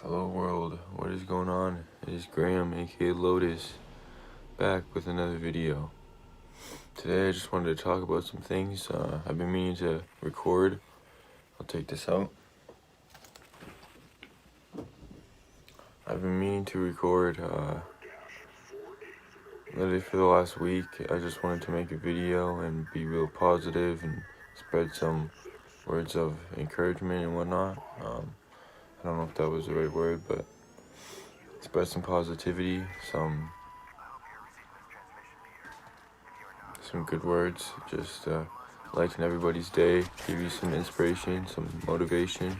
Hello world, what is going on? It is Graham, aka Lotus, back with another video. Today I just wanted to talk about some things. I've been meaning to record. I'll take this out. I've been meaning to record literally for the last week. I just wanted to make a video and be real positive and spread some words of encouragement and whatnot. I don't know if that was the right word, but spread some positivity, some good words, just lighten everybody's day, give you some inspiration, some motivation.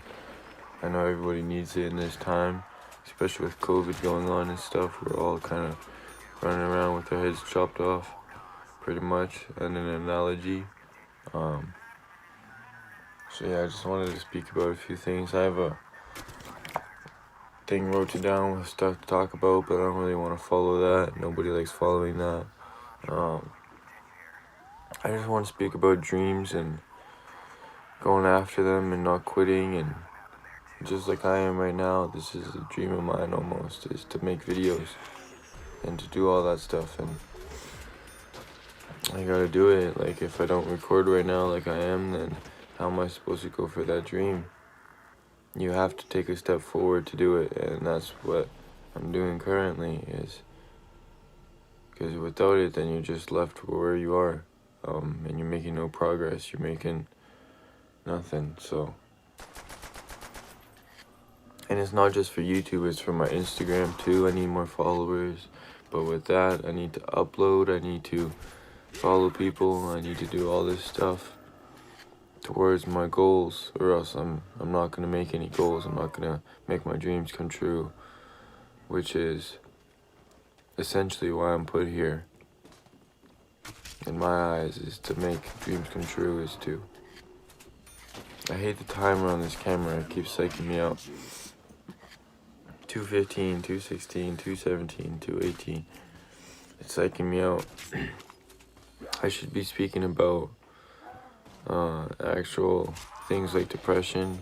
I know everybody needs it in this time, especially with COVID going on and stuff. We're all kind of running around with our heads chopped off, pretty much, and an analogy. So yeah, I just wanted to speak about a few things. I have a thing wrote down with stuff to talk about, but I don't really want to follow that. Nobody likes following that. I just want to speak about dreams and going after them and not quitting, and just like I am right now, this is a dream of mine almost, is to make videos and to do all that stuff, and I gotta do it. Like, if I don't record right now like I am, then how am I supposed to go for that dream? You have to take a step forward to do it, and that's what I'm doing currently, is because without it, then you're just left where you are. And you're making no progress, you're making nothing. So, and it's not just for YouTube, it's for my Instagram too. I need more followers, but with that, I need to upload, I need to follow people, I need to do all this stuff towards my goals, or else I'm not gonna make any goals. I'm not gonna make my dreams come true, which is essentially why I'm put here. In my eyes, is to make dreams come true, is to... I hate the timer on this camera, it keeps psyching me out. 2:15, 2:16, 2:17, 2:18. It's psyching me out. I should be speaking about actual things like depression,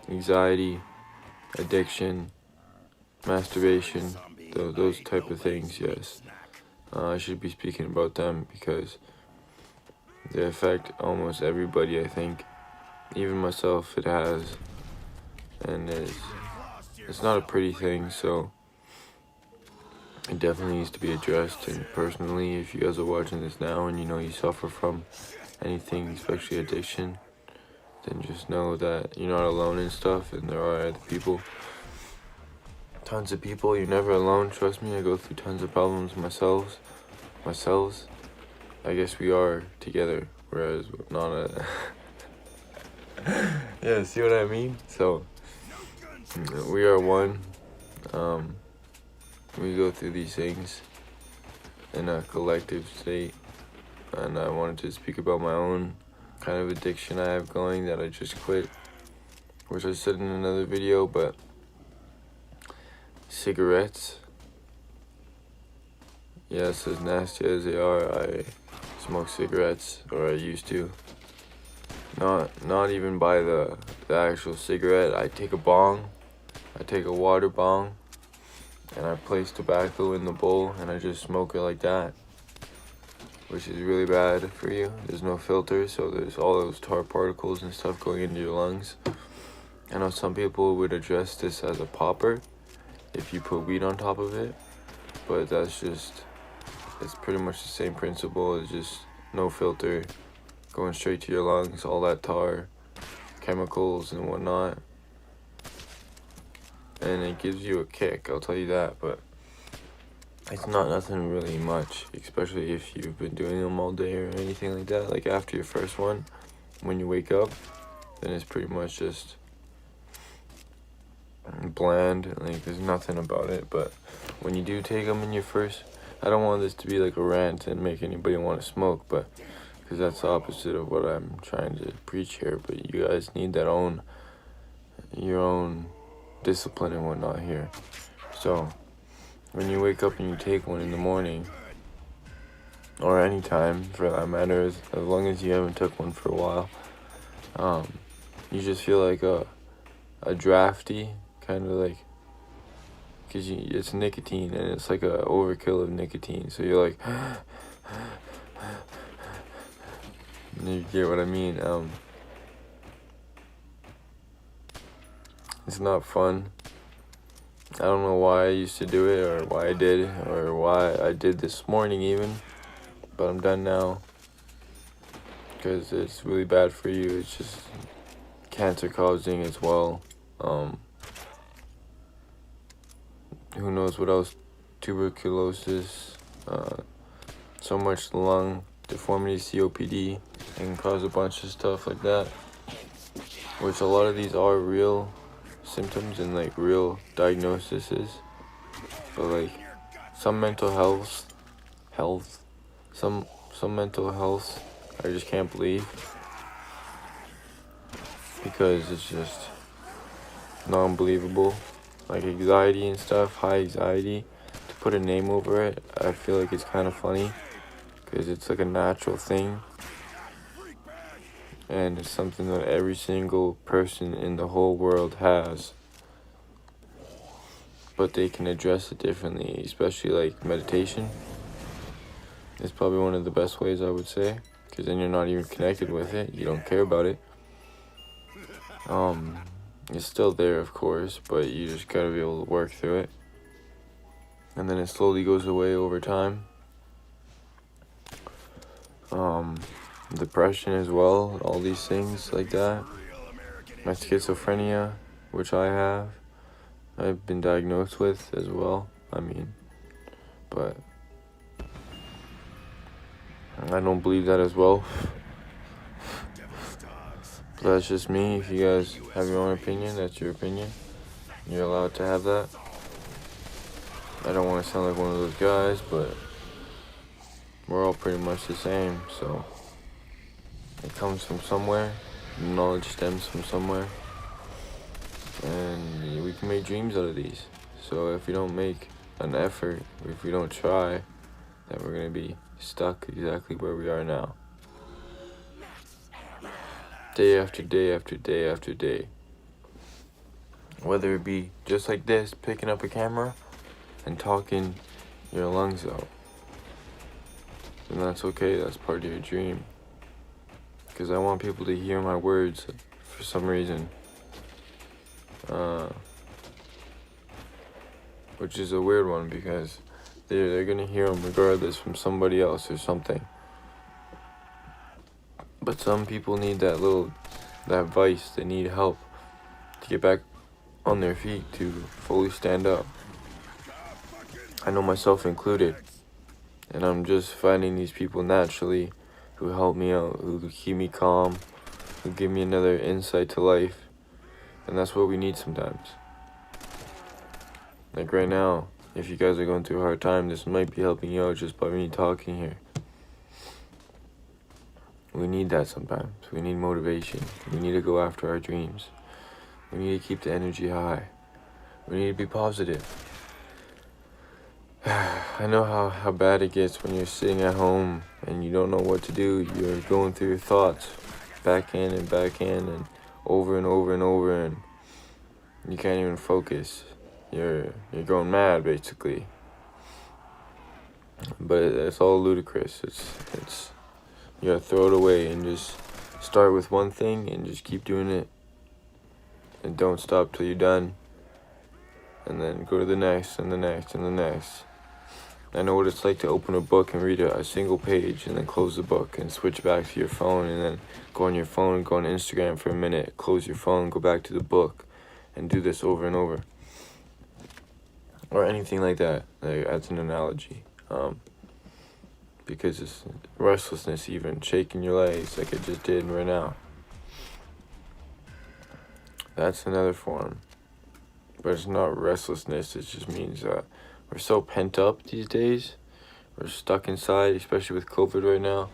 anxiety, addiction, masturbation, those type of things, yes. I should be speaking about them because they affect almost everybody, I think. Even myself, it has. And it's not a pretty thing, so it definitely needs to be addressed. And personally, if you guys are watching this now and you know you suffer from anything, especially addiction, then just know that you're not alone in stuff, and there are other people. Tons of people, you're never alone, trust me. I go through tons of problems myself. I guess we are together, whereas not a... Yeah, see what I mean? So, we are one. We go through these things in a collective state, and I wanted to speak about my own kind of addiction I have going that I just quit, which I said in another video, but cigarettes, yes, as nasty as they are, I smoke cigarettes, or I used to. Not even by the actual cigarette. I take a bong, I take a water bong, and I place tobacco in the bowl, and I just smoke it like that, which is really bad for you. There's no filter, so there's all those tar particles and stuff going into your lungs. I know some people would address this as a popper if you put weed on top of it, but it's pretty much the same principle. It's just no filter, going straight to your lungs, all that tar, chemicals and whatnot. And it gives you a kick, I'll tell you that, but it's not nothing really much, especially if you've been doing them all day or anything like that. Like after your first one, when you wake up, then it's pretty much just bland, like there's nothing about it. But when you do take them in your first, I don't want this to be like a rant and make anybody want to smoke, but because that's the opposite of what I'm trying to preach here. But you guys need that your own discipline and whatnot here. So when you wake up and you take one in the morning, or any time for that matter, as long as you haven't took one for a while, you just feel like a drafty, kind of like because it's nicotine, and it's like a overkill of nicotine. So you're like, you get what I mean? It's not fun. I don't know why I used to do it, or why I did, or why I did this morning even, but I'm done now, because it's really bad for you. It's just cancer causing as well. Who knows what else? Tuberculosis, so much lung deformity, COPD, and can cause a bunch of stuff like that, which a lot of these are real symptoms and like real diagnoses, but like some mental some mental health I just can't believe, because it's just non-believable. Like anxiety and stuff, high anxiety, to put a name over it, I feel like it's kind of funny, because it's like a natural thing, and it's something that every single person in the whole world has, but they can address it differently, especially like meditation. It's probably one of the best ways, I would say, because then you're not even connected with it, you don't care about it. It's still there, of course, but you just gotta be able to work through it, and then it slowly goes away over time. Depression as well, all these things like that. My schizophrenia, which I've been diagnosed with as well. But I don't believe that as well. But that's just me. If you guys have your own opinion, that's your opinion. You're allowed to have that. I don't want to sound like one of those guys, but we're all pretty much the same, so it comes from somewhere. Knowledge stems from somewhere, and we can make dreams out of these. So if we don't make an effort, if we don't try, then we're gonna be stuck exactly where we are now. Day after day after day after day. Whether it be just like this, picking up a camera and talking your lungs out. And that's okay, that's part of your dream. Because I want people to hear my words for some reason. Which is a weird one, because they're gonna hear them regardless from somebody else or something. But some people need that vice, they need help to get back on their feet, to fully stand up. I know myself included, and I'm just finding these people naturally who help me out, who keep me calm, who give me another insight to life, and that's what we need sometimes. Like right now, if you guys are going through a hard time, this might be helping you out just by me talking here. We need that sometimes. We need motivation. We need to go after our dreams. We need to keep the energy high. We need to be positive. I know how bad it gets when you're sitting at home and you don't know what to do. You're going through your thoughts backhand and over and over and over, and you can't even focus. You're going mad, basically. But it's all ludicrous. It's you gotta throw it away and just start with one thing and just keep doing it, and don't stop till you're done, and then go to the next and the next and the next. I know what it's like to open a book and read a single page and then close the book and switch back to your phone, and then go on your phone and go on Instagram for a minute, close your phone, go back to the book, and do this over and over. Or anything like that, like, that's an analogy. Because it's restlessness, even shaking your legs like I just did right now. That's another form. But it's not restlessness, it just means that we're so pent up these days. We're stuck inside, especially with COVID right now.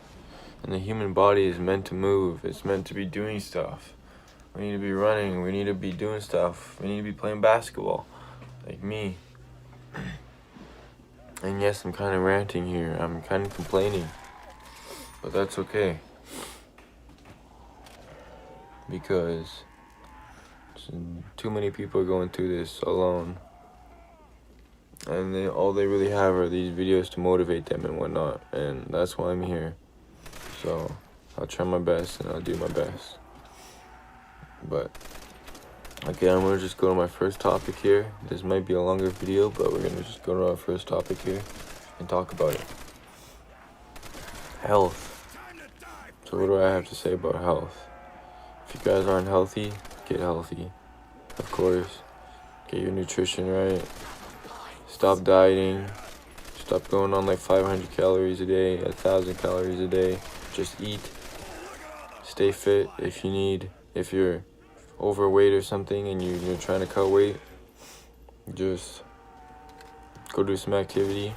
And the human body is meant to move. It's meant to be doing stuff. We need to be running. We need to be doing stuff. We need to be playing basketball. Like me. And yes, I'm kind of ranting here. I'm kind of complaining. But that's okay. Because too many people are going through this alone. and all they really have are these videos to motivate them and whatnot, and that's why I'm here. So I'll try my best and I'll do my best. But okay, I'm gonna just go to my first topic here. This might be a longer video, but we're gonna just go to our first topic here and talk about it. Health. So what do I have to say about health? If you guys aren't healthy, get healthy. Of course, get your nutrition right. Stop dieting. Stop going on like 500 calories a day, 1,000 calories a day. Just eat. Stay fit if you need. If you're overweight or something and you're trying to cut weight, just go do some activity.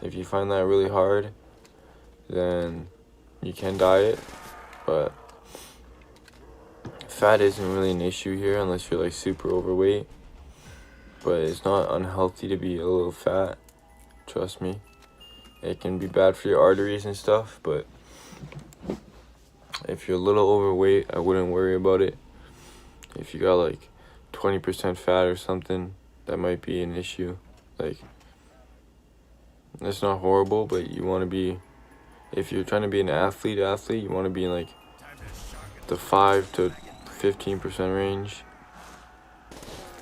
If you find that really hard, then you can diet, but fat isn't really an issue here unless you're like super overweight. But it's not unhealthy to be a little fat, trust me. It can be bad for your arteries and stuff, but if you're a little overweight, I wouldn't worry about it. If you got like 20% fat or something, that might be an issue. Like, it's not horrible, but you want to be, if you're trying to be an athlete, you want to be in like the 5 to 15% range.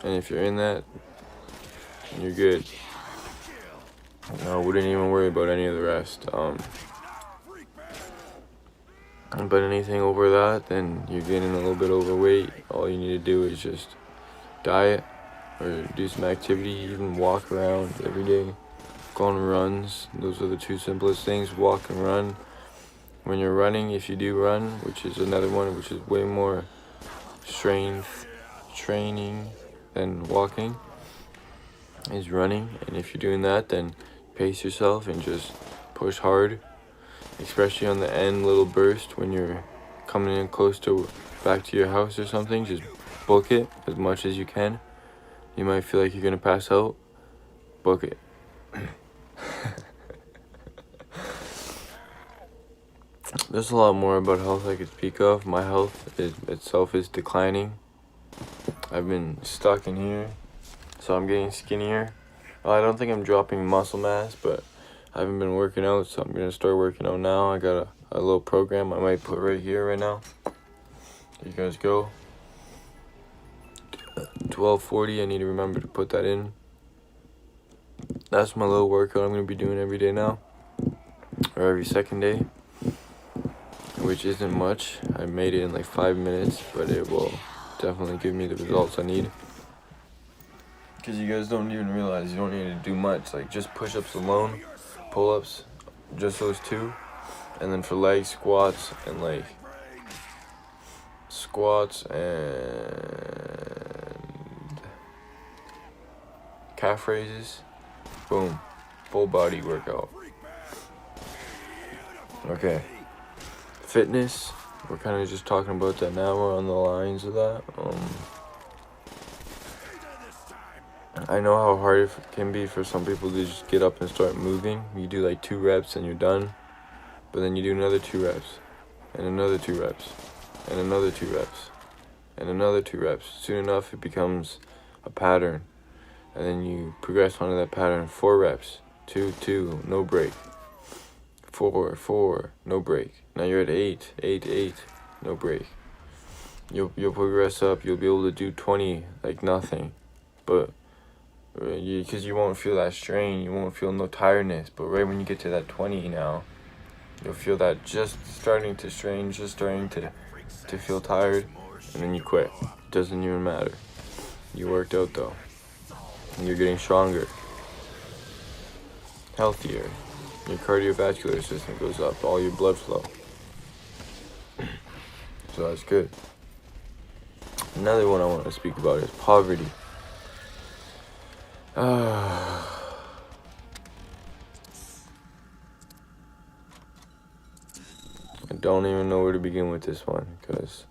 And if you're in that, you're good. I wouldn't even worry about any of the rest. But anything over that, then you're getting a little bit overweight. All you need to do is just diet or do some activity, even walk around every day. Go on runs. Those are the two simplest things, walk and run. When you're running, if you do run, which is another one, which is way more strength training than walking, is running. And if you're doing that, then pace yourself and just push hard, especially on the end little burst when you're coming in close to back to your house or something. Just book it as much as you can. You might feel like you're gonna pass out, book it. There's a lot more about health I could speak of. My health itself is declining. I've been stuck in here, so I'm getting skinnier. I don't think I'm dropping muscle mass, but I haven't been working out, so I'm gonna start working out now. I got a little program I might put right here right now. You guys go. 12:40, I need to remember to put that in. That's my little workout I'm gonna be doing every day now, or every second day, which isn't much. I made it in like 5 minutes, but it will definitely give me the results I need. Because you guys don't even realize you don't need to do much. Like just push-ups alone, pull-ups, just those two, and then for legs, squats and calf raises. Boom, full body workout. Okay, fitness, we're kind of just talking about that now. We're on the lines of that. I know how hard it can be for some people to just get up and start moving. You do like 2 reps and you're done, but then you do another 2 reps and another 2 reps and another 2 reps and another 2 reps. Soon enough it becomes a pattern, and then you progress onto that pattern. 4 reps, 2, no break. 4, no break. Now you're at 8, no break. You'll progress up. You'll be able to do 20 like nothing, but because you won't feel that strain, you won't feel no tiredness. But right when you get to that 20 now, you'll feel that just starting to strain, just starting to feel tired, and then you quit. It doesn't even matter. You worked out though, and you're getting stronger, healthier. Your cardiovascular system goes up, all your blood flow. So that's good. Another one I want to speak about is poverty. I don't even know where to begin with this one, because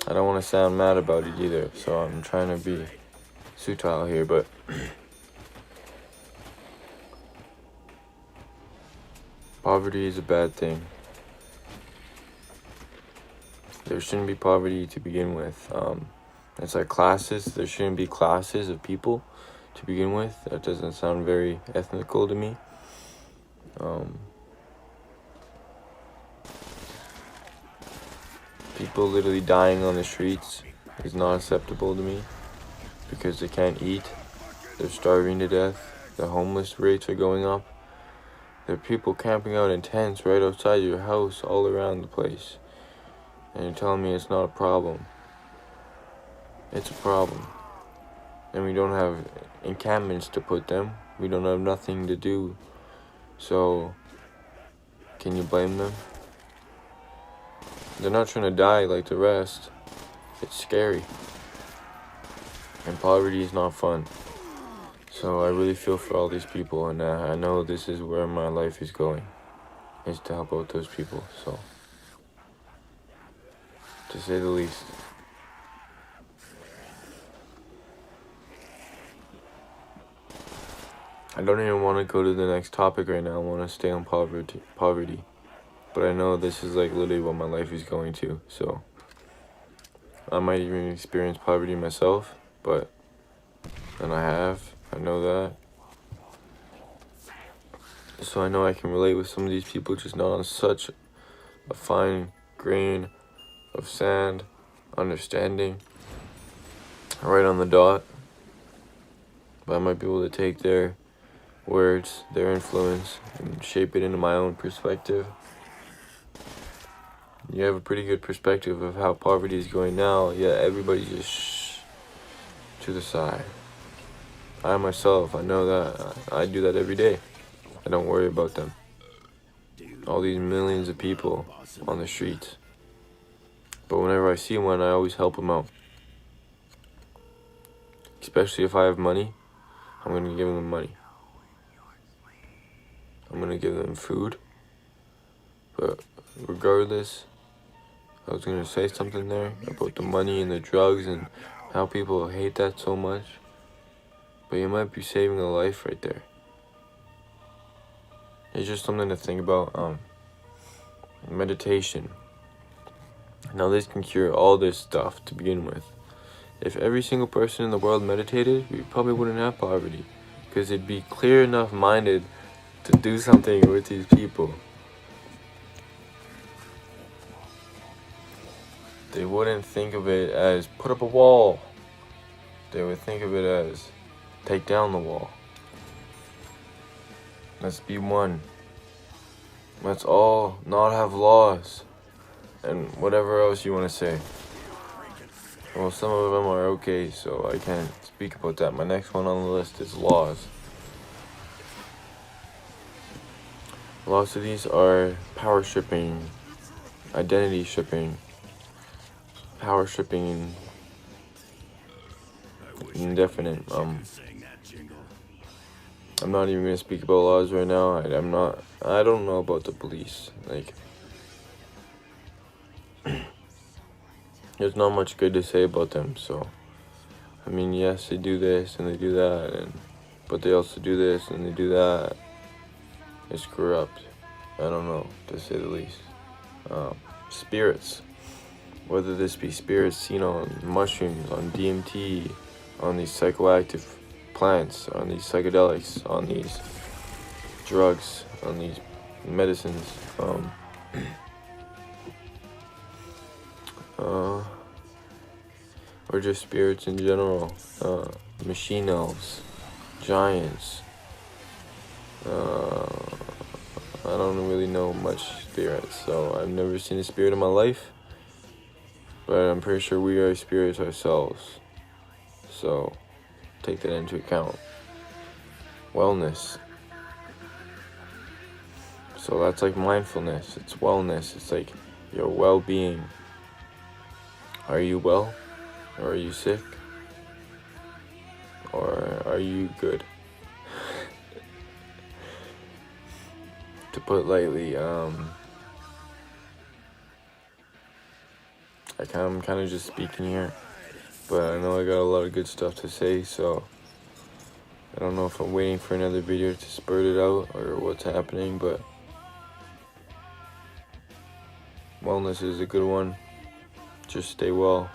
I don't want to sound mad about it either, so I'm trying to be subtle here, but poverty is a bad thing. There shouldn't be poverty to begin with. It's like classes. There shouldn't be classes of people to begin with. That doesn't sound very ethnical to me. People literally dying on the streets is not acceptable to me because they can't eat. They're starving to death. The homeless rates are going up. There are people camping out in tents right outside your house all around the place. And you're telling me it's not a problem. It's a problem. And we don't have encampments to put them. We don't have nothing to do. So, can you blame them? They're not trying to die like the rest. It's scary. And poverty is not fun. So I really feel for all these people, and I know this is where my life is going, is to help out those people, so, to say the least. I don't even want to go to the next topic right now. I want to stay on poverty. But I know this is like literally what my life is going to, so I might even experience poverty myself, and I know that. So I know I can relate with some of these people, just not on such a fine grain of sand, understanding, right on the dot. But I might be able to take their words, their influence, and shape it into my own perspective. You have a pretty good perspective of how poverty is going now, yet everybody's just to the side. I myself, I know that. I do that every day. I don't worry about them. All these millions of people on the streets. But whenever I see one, I always help them out. Especially if I have money, I'm going to give them money. I'm going to give them food. But regardless, I was going to say something there about the money and the drugs and how people hate that so much. But you might be saving a life right there. It's just something to think about. Meditation. Now this can cure all this stuff to begin with. If every single person in the world meditated, we probably wouldn't have poverty. Because they'd be clear enough minded to do something with these people. They wouldn't think of it as put up a wall. They would think of it as take down the wall. Let's be one. Let's all not have laws. And whatever else you want to say. Well, some of them are okay, so I can't speak about that. My next one on the list is laws. Lots of these are power stripping, identity stripping, power stripping, indefinite. I'm not even gonna speak about laws right now. I don't know about the police. Like, there's not much good to say about them. So, I mean, yes, they do this and they do that, but they also do this and they do that. It's corrupt. I don't know, to say the least. Spirits. Whether this be spirits seen on mushrooms, on DMT, on these psychoactive plants, on these psychedelics, on these drugs, on these medicines, or just spirits in general, machine elves, giants. I don't really know much spirits, so I've never seen a spirit in my life, but I'm pretty sure we are spirits ourselves, so take that into account. Wellness. So that's like mindfulness, it's wellness, it's like your well-being. Are you well? Or are you sick? Or are you good? To put lightly, I'm kind of just speaking here, but I know I got a lot of good stuff to say, so I don't know if I'm waiting for another video to spurt it out or what's happening, but wellness is a good one. Just stay well.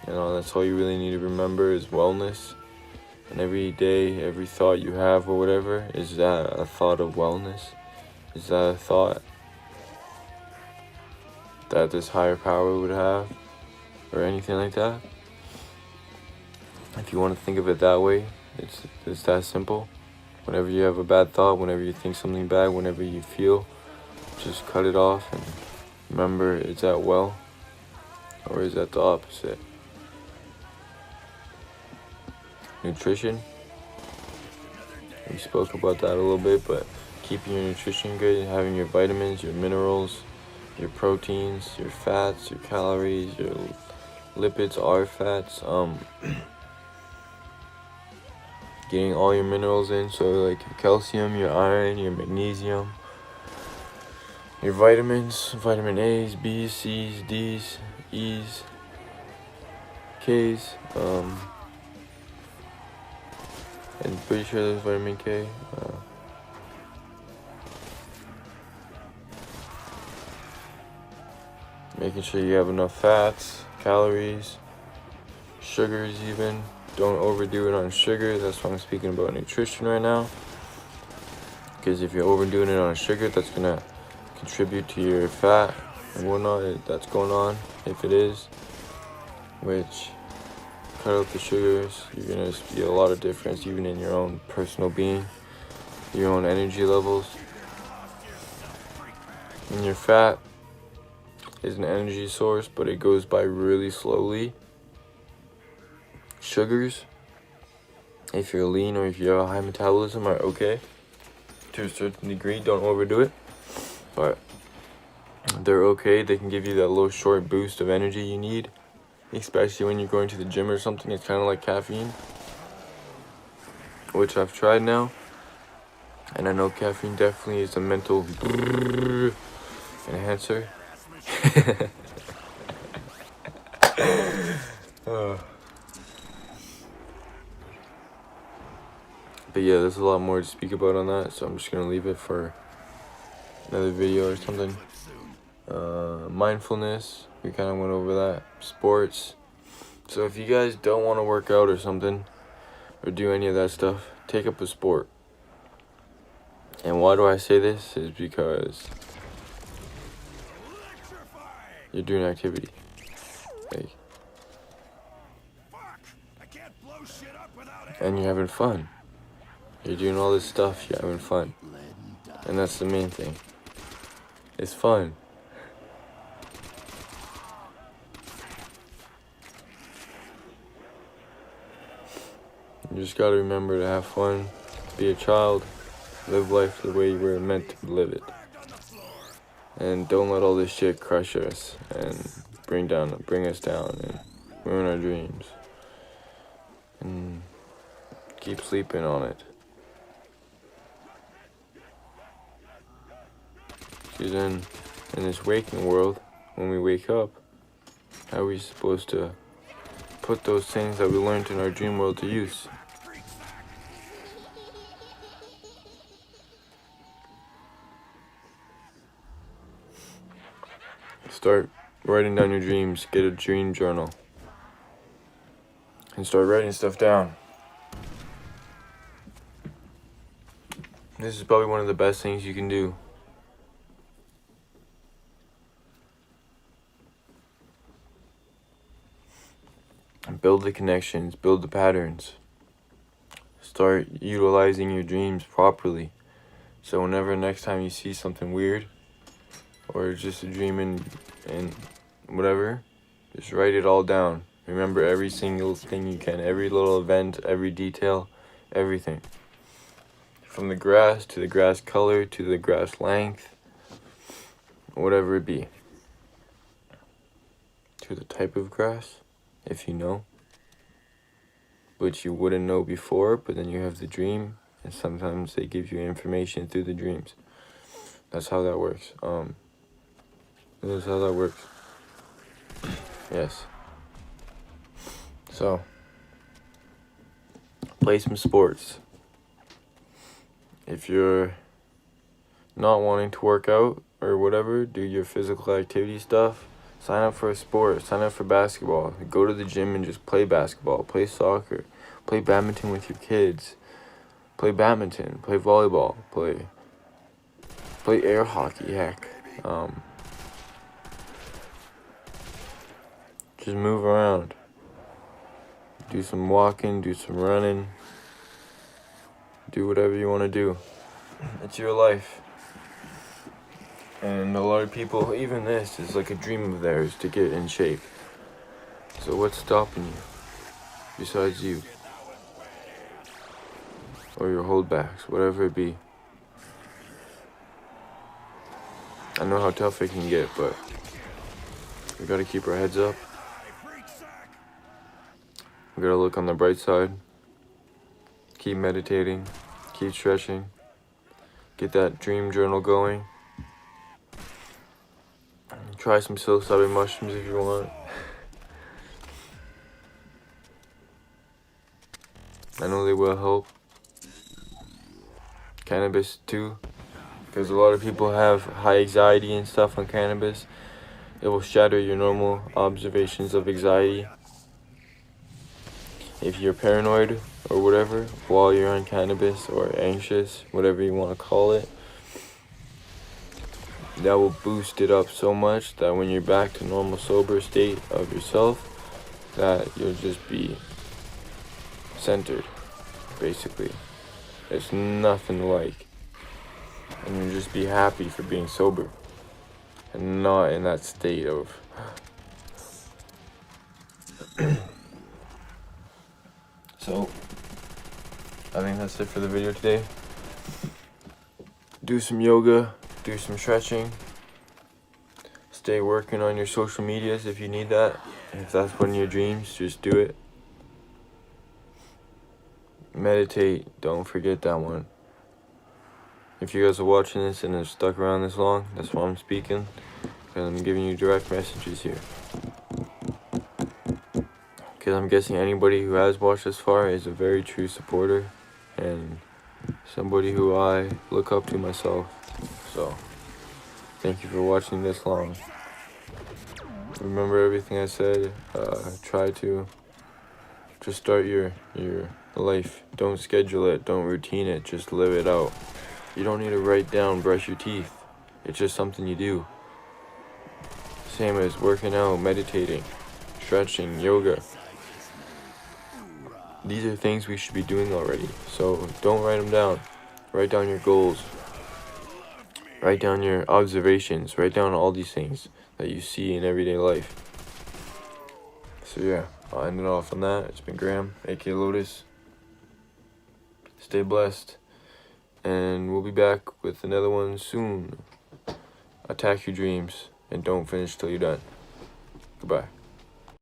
You know, that's all you really need to remember is wellness. And every day, every thought you have or whatever, is that a thought of wellness? Is that a thought that this higher power would have? Or anything like that? If you want to think of it that way, it's that simple. Whenever you have a bad thought, whenever you think something bad, whenever you feel, just cut it off and remember, is that well? Or is that the opposite? Nutrition. We spoke about that a little bit, but keeping your nutrition good, having your vitamins, your minerals, your proteins, your fats, your calories, your lipids are fats, getting all your minerals in, so like your calcium, your iron, your magnesium, your vitamins, vitamin A's, B's, C's, D's, E's, K's, and pretty sure there's vitamin K. Making sure you have enough fats, calories, sugars even. Don't overdo it on sugar. That's why I'm speaking about nutrition right now. Because if you're overdoing it on sugar, that's going to contribute to your fat and whatnot that's going on, if it is. Which, cut out the sugars, you're going to see a lot of difference even in your own personal being, your own energy levels. And your fat is an energy source, but it goes by really slowly. Sugars, if you're lean or if you have a high metabolism, are okay to a certain degree. Don't overdo it, but they're okay. They can give you that little short boost of energy you need, especially when you're going to the gym or something. It's kind of like caffeine, which I've tried now, and I know caffeine definitely is a mental enhancer. But yeah, there's a lot more to speak about on that, so I'm just gonna leave it for another video or something. Mindfulness, we kind of went over that. Sports. So if you guys don't want to work out or something, or do any of that stuff, take up a sport. And why do I say this? Is because you're doing activity. Like, and you're having fun. You're doing all this stuff, you're having fun. And that's the main thing. It's fun. You just gotta remember to have fun, be a child, live life the way you were meant to live it. And don't let all this shit crush us and bring us down and ruin our dreams. And keep sleeping on it. Because then, in this waking world, when we wake up, how are we supposed to put those things that we learned in our dream world to use? Start writing down your dreams. Get a dream journal. And start writing stuff down. This is probably one of the best things you can do. Build the connections, build the patterns. Start utilizing your dreams properly. So whenever next time you see something weird, or just a dream and whatever, just write it all down. Remember every single thing you can, every little event, every detail, everything. From the grass to the grass color to the grass length, whatever it be. To the type of grass, if you know, which you wouldn't know before, but then you have the dream, and sometimes they give you information through the dreams. That's how that works. That's how that works. Yes. So, play some sports. If you're not wanting to work out or whatever, do your physical activity stuff, sign up for a sport, sign up for basketball, go to the gym and just play basketball, play soccer, Play badminton with your kids. Play badminton. Play volleyball. Play air hockey. Heck. Just move around. Do some walking. Do some running. Do whatever you want to do. It's your life. And a lot of people, even this is like a dream of theirs, to get in shape. So what's stopping you besides you? Or your holdbacks, whatever it be. I know how tough it can get, but we gotta keep our heads up. We gotta look on the bright side. Keep meditating. Keep stretching. Get that dream journal going. Try some psilocybin mushrooms if you want. I know they will help. Cannabis too, because a lot of people have high anxiety and stuff on cannabis. It will shatter your normal observations of anxiety. If you're paranoid or whatever while you're on cannabis, or anxious, whatever you want to call it, that will boost it up so much that when you're back to normal sober state of yourself, that you'll just be centered, basically. It's nothing like. And you'll just be happy for being sober and not in that state of So I think that's it for the video today. Do some yoga, do some stretching, stay working on your social medias if you need that. If that's one of your dreams, just do it. Meditate, don't forget that one. If you guys are watching this and have stuck around this long, that's why I'm speaking, because I'm giving you direct messages here. Because I'm guessing anybody who has watched this far is a very true supporter and somebody who I look up to myself. So, thank you for watching this long. Remember everything I said. Try to just start your life. Don't schedule it. Don't routine it. Just live it out. You don't need to write down brush your teeth. It's just something you do. Same as working out, meditating, stretching, yoga. These are things we should be doing already. So don't write them down. Write down your goals. Write down your observations. Write down all these things that you see in everyday life. So yeah, I'll end it off on that. It's been Graham, aka Lotus. Stay blessed. And we'll be back with another one soon. Attack your dreams and don't finish till you're done. Goodbye.